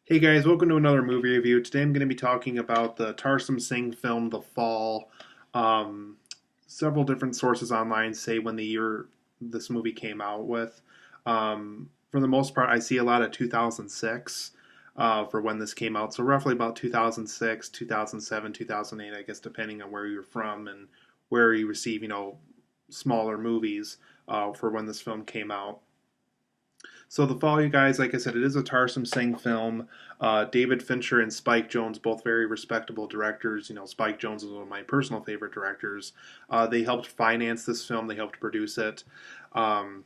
Hey guys, welcome to another movie review. Today I'm going to be talking about the Tarsem Singh film, The Fall. Um, Several different sources online say when the year this movie came out with. For the most part, I see a lot of 2006 for when this came out. So roughly about 2006, 2007, 2008, I guess, depending on where you're from and where you receive, smaller movies for when this film came out. So The Fall, you guys, like I said, it is a Tarsem Singh film. David Fincher and Spike Jonze, both very respectable directors. Spike Jonze is one of my personal favorite directors. They helped finance this film. They helped produce it. Um,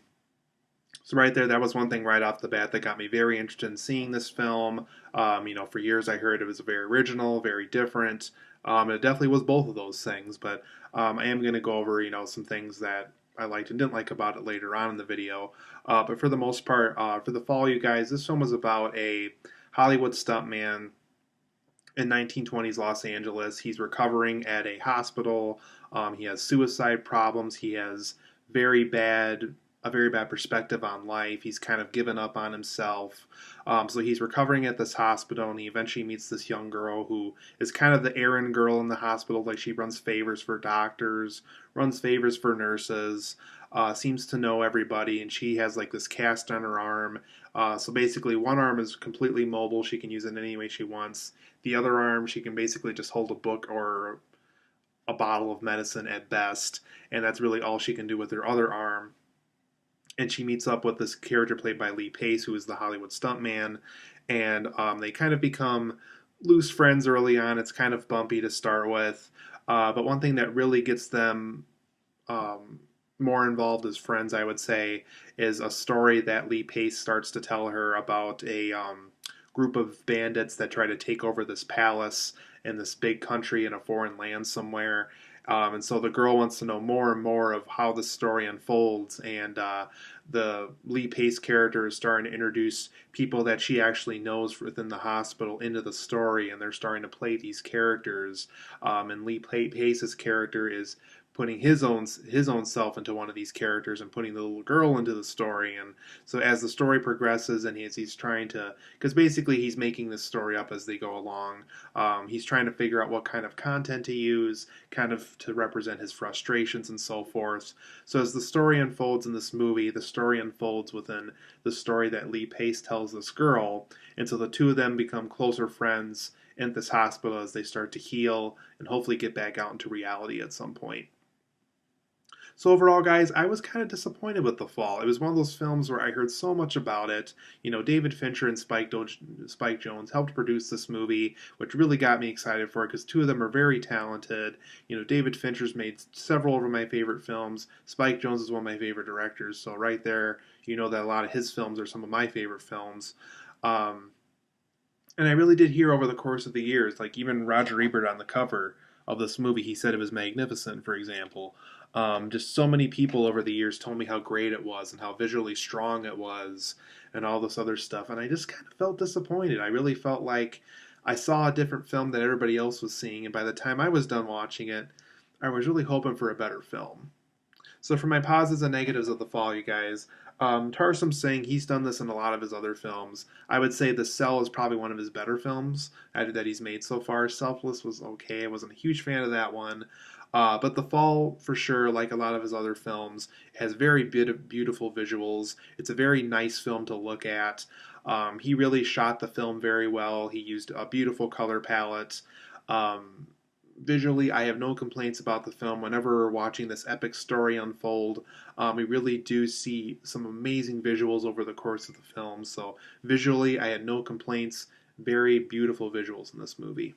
so right there, that was one thing right off the bat that got me very interested in seeing this film. For years I heard it was very original, very different. It definitely was both of those things, but I am going to go over, some things that I liked and didn't like about it later on in the video. But for the most part, for The Fall, you guys, this film was about a Hollywood stuntman in 1920s Los Angeles. He's recovering at a hospital. He has suicide problems. He has very bad a very bad perspective on life. He's kind of given up on himself. So he's recovering at this hospital, and he eventually meets this young girl who is kind of the errand girl in the hospital. Like, she runs favors for doctors, runs favors for nurses, seems to know everybody, and she has like this cast on her arm. So basically, one arm is completely mobile. She can use it any way she wants. The other arm, she can basically just hold a book or a bottle of medicine at best, and that's really all she can do with her other arm. And she meets up with this character played by Lee Pace, who is the Hollywood stuntman, and they kind of become loose friends early on. It's kind of bumpy to start with, but one thing that really gets them um, more involved as friends, I would say, is a story that Lee Pace starts to tell her about a group of bandits that try to take over this palace in this big country in a foreign land somewhere. And so the girl wants to know more and more of how the story unfolds, and the Lee Pace character is starting to introduce people that she actually knows within the hospital into the story, and they're starting to play these characters. And Lee Pace's character is putting his own self into one of these characters and putting the little girl into the story. And so as the story progresses, and he's trying to, because basically he's making this story up as they go along. He's trying to figure out what kind of content to use, kind of to represent his frustrations and so forth. So as the story unfolds in this movie, the story unfolds within the story that Lee Pace tells this girl, and so the two of them become closer friends in this hospital as they start to heal and hopefully get back out into reality at some point. So overall, guys, I was kind of disappointed with The Fall. It was one of those films where I heard so much about it. David Fincher and Spike Jonze helped produce this movie, which really got me excited for it because two of them are very talented. David Fincher's made several of my favorite films. Spike Jonze is one of my favorite directors. So right there, you know that a lot of his films are some of my favorite films. Um, and I really did hear over the course of the years, like even Roger Ebert on the cover of this movie, he said it was magnificent, for example. Just so many people over the years told me how great it was and how visually strong it was and all this other stuff. And I just kind of felt disappointed. I really felt like I saw a different film that everybody else was seeing. And by the time I was done watching it, I was really hoping for a better film. So for my positives and negatives of The Fall, you guys, Tarsem Singh, he's done this in a lot of his other films. I would say The Cell is probably one of his better films that he's made so far. Selfless was okay. I wasn't a huge fan of that one. But The Fall, for sure, like a lot of his other films, has very beautiful visuals. It's a very nice film to look at. He really shot the film very well. He used a beautiful color palette. Um, Visually, I have no complaints about the film. Whenever we're watching this epic story unfold, we really do see some amazing visuals over the course of the film. So visually, I had no complaints. Very beautiful visuals in this movie.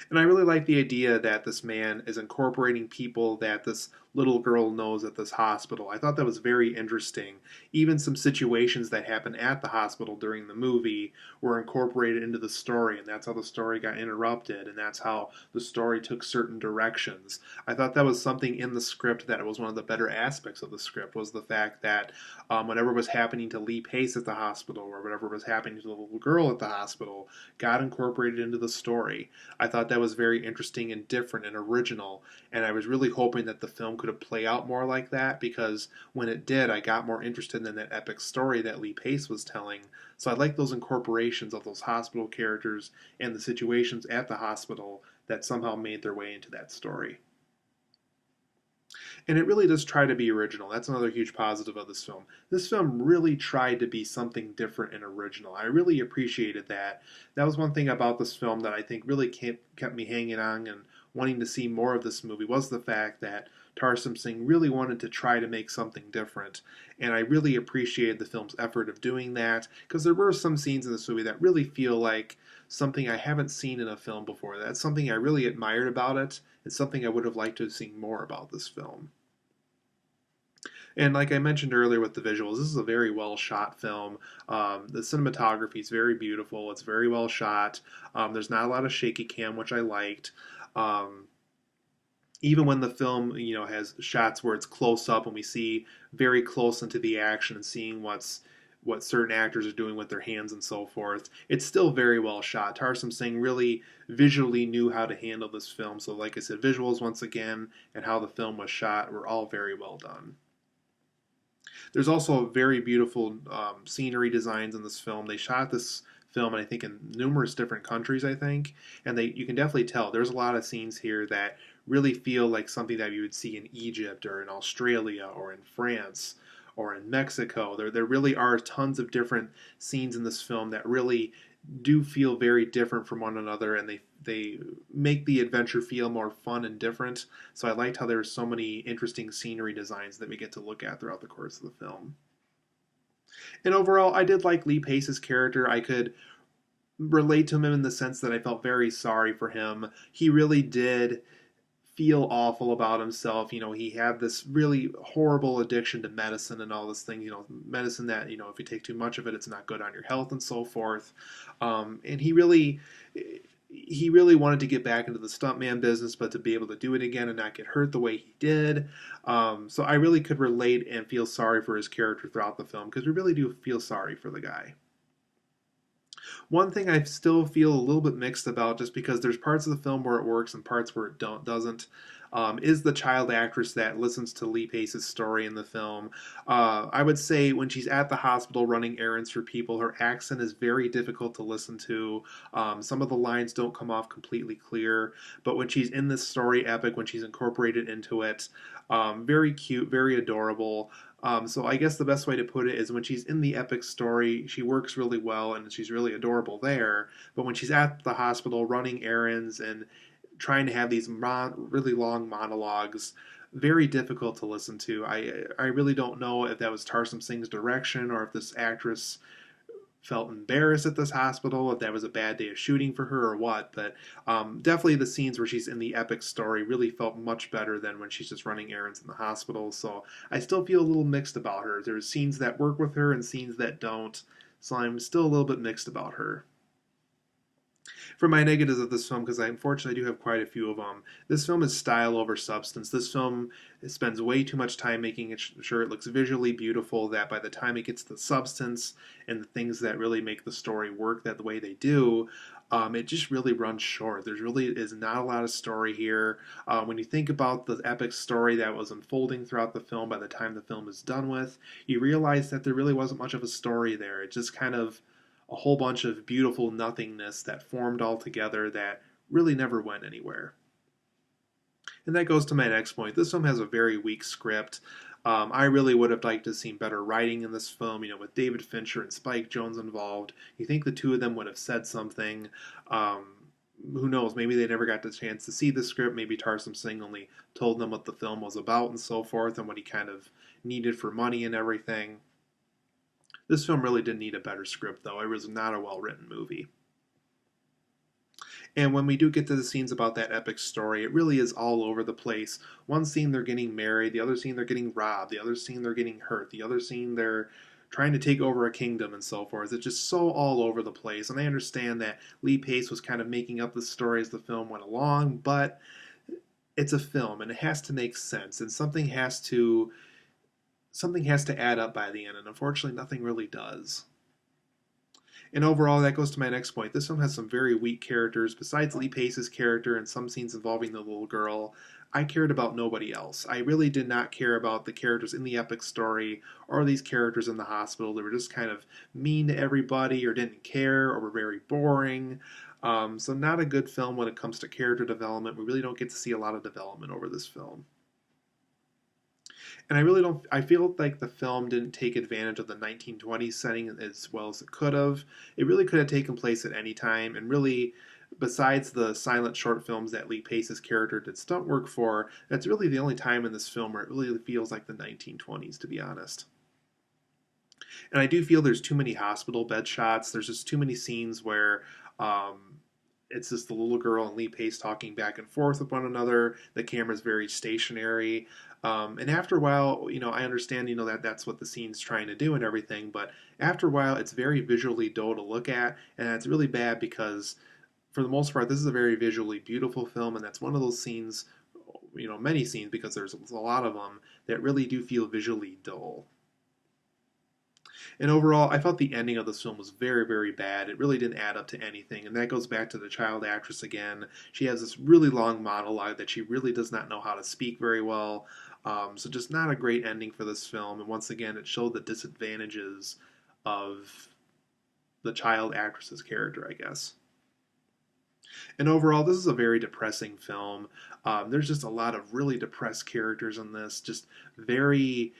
And I really like the idea that this man is incorporating people that this little girl knows at this hospital. I thought that was very interesting. Even some situations that happen at the hospital during the movie were incorporated into the story, and that's how the story got interrupted, and that's how the story took certain directions. I thought that was something in the script that it was one of the better aspects of the script, was the fact that whatever was happening to Lee Pace at the hospital or whatever was happening to the little girl at the hospital got incorporated into the story. I thought that was very interesting and different and original, and I was really hoping that the film could have played out more like that, because when it did, I got more interested in that epic story that Lee Pace was telling. So I like those incorporations of those hospital characters and the situations at the hospital that somehow made their way into that story. And it really does try to be original. That's another huge positive of this film. This film really tried to be something different and original. I really appreciated that. That was one thing about this film that I think really kept me hanging on and wanting to see more of this movie, was the fact that Tarsem Singh really wanted to try to make something different. And I really appreciated the film's effort of doing that, because there were some scenes in this movie that really feel like something I haven't seen in a film before. That's something I really admired about it. It's something I would have liked to have seen more about this film. And like I mentioned earlier with the visuals, this is a very well shot film. The cinematography is very beautiful. It's very well shot. There's not a lot of shaky cam, which I liked. Um, Even when the film, has shots where it's close up and we see very close into the action and seeing what certain actors are doing with their hands and so forth, it's still very well shot. Tarsem Singh really visually knew how to handle this film. So, like I said, visuals once again and how the film was shot were all very well done. There's also very beautiful scenery designs in this film. They shot this film, I think, in numerous different countries, I think, and you can definitely tell there's a lot of scenes here that really feel like something that you would see in Egypt or in Australia or in France or in Mexico. There really are tons of different scenes in this film that really do feel very different from one another, and they make the adventure feel more fun and different. So I liked how there were so many interesting scenery designs that we get to look at throughout the course of the film. And overall, I did like Lee Pace's character. I could relate to him in the sense that I felt very sorry for him. He really did feel awful about himself. He had this really horrible addiction to medicine and all this thing, medicine that, if you take too much of it, it's not good on your health and so forth. And he really wanted to get back into the stuntman business, but to be able to do it again and not get hurt the way he did. So I really could relate and feel sorry for his character throughout the film, because we really do feel sorry for the guy. One thing I still feel a little bit mixed about, just because there's parts of the film where it works and parts where it doesn't, is the child actress that listens to Lee Pace's story in the film. I would say when she's at the hospital running errands for people, her accent is very difficult to listen to. Some of the lines don't come off completely clear, but when she's in this story epic, when she's incorporated into it, very cute, very adorable. So I guess the best way to put it is when she's in the epic story, she works really well and she's really adorable there. But when she's at the hospital running errands and trying to have these really long monologues, very difficult to listen to. I really don't know if that was Tarsem Singh's direction or if this actress felt embarrassed at this hospital, if that was a bad day of shooting for her or what, but definitely the scenes where she's in the epic story really felt much better than when she's just running errands in the hospital. So I still feel a little mixed about her. There's scenes that work with her and scenes that don't, so I'm still a little bit mixed about her. For my negatives of this film, because I unfortunately do have quite a few of them, this film is style over substance. This film spends way too much time making sure it looks visually beautiful, that by the time it gets to the substance and the things that really make the story work that the way they do, it just really runs short. There really is not a lot of story here. When you think about the epic story that was unfolding throughout the film, by the time the film is done with, you realize that there really wasn't much of a story there. It just kind of a whole bunch of beautiful nothingness that formed all together that really never went anywhere. And that goes to my next point. This film has a very weak script. I really would have liked to have seen better writing in this film, with David Fincher and Spike Jonze involved. You think the two of them would have said something. Who knows? Maybe they never got the chance to see the script. Maybe Tarsem Singh only told them what the film was about and so forth and what he kind of needed for money and everything. This film really did need a better script, though. It was not a well-written movie. And when we do get to the scenes about that epic story, it really is all over the place. One scene they're getting married, the other scene they're getting robbed, the other scene they're getting hurt, the other scene they're trying to take over a kingdom and so forth. It's just so all over the place. And I understand that Lee Pace was kind of making up the story as the film went along, but it's a film and it has to make sense, and something has to add up by the end, and unfortunately nothing really does. And overall, that goes to my next point. This film has some very weak characters. Besides Lee Pace's character and some scenes involving the little girl, I cared about nobody else. I really did not care about the characters in the epic story or these characters in the hospital. They were just kind of mean to everybody or didn't care or were very boring. So not a good film when it comes to character development. We really don't get to see a lot of development over this film. And I really don't. I feel like the film didn't take advantage of the 1920s setting as well as it could have. It really could have taken place at any time, and really, besides the silent short films that Lee Pace's character did stunt work for, that's really the only time in this film where it really feels like the 1920s, to be honest. And I do feel there's too many hospital bed shots. There's just too many scenes where it's just the little girl and Lee Pace talking back and forth with one another. The camera's very stationary. And after a while, I understand, that that's what the scene's trying to do and everything, but after a while, it's very visually dull to look at, and it's really bad because, for the most part, this is a very visually beautiful film, and that's one of those scenes, many scenes, because there's a lot of them, that really do feel visually dull. And overall, I felt the ending of this film was very, very bad. It really didn't add up to anything. And that goes back to the child actress again. She has this really long monologue that she really does not know how to speak very well. So just not a great ending for this film. And once again, it showed the disadvantages of the child actress's character, I guess. And overall, this is a very depressing film. There's just a lot of really depressed characters in this. Just very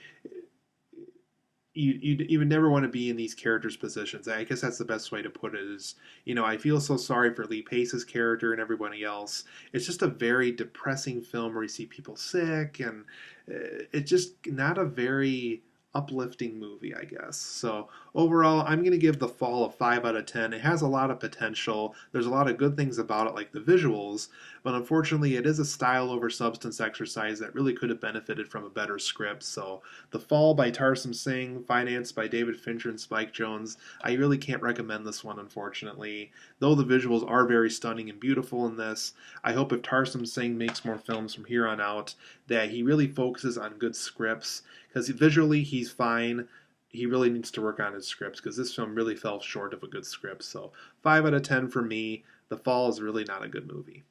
you would never want to be in these characters' positions. I guess that's the best way to put it is, I feel so sorry for Lee Pace's character and everybody else. It's just a very depressing film where you see people sick, and it's just not a very uplifting movie, I guess. So overall, I'm going to give The Fall a 5 out of 10. It has a lot of potential. There's a lot of good things about it, like the visuals, but unfortunately, it is a style over substance exercise that really could have benefited from a better script. So The Fall by Tarsem Singh, financed by David Fincher and Spike Jonze, I really can't recommend this one, unfortunately. Though the visuals are very stunning and beautiful in this, I hope if Tarsem Singh makes more films from here on out, that he really focuses on good scripts, because visually he's fine. He really needs to work on his scripts, because this film really fell short of a good script. So 5 out of 10 for me. The Fall is really not a good movie.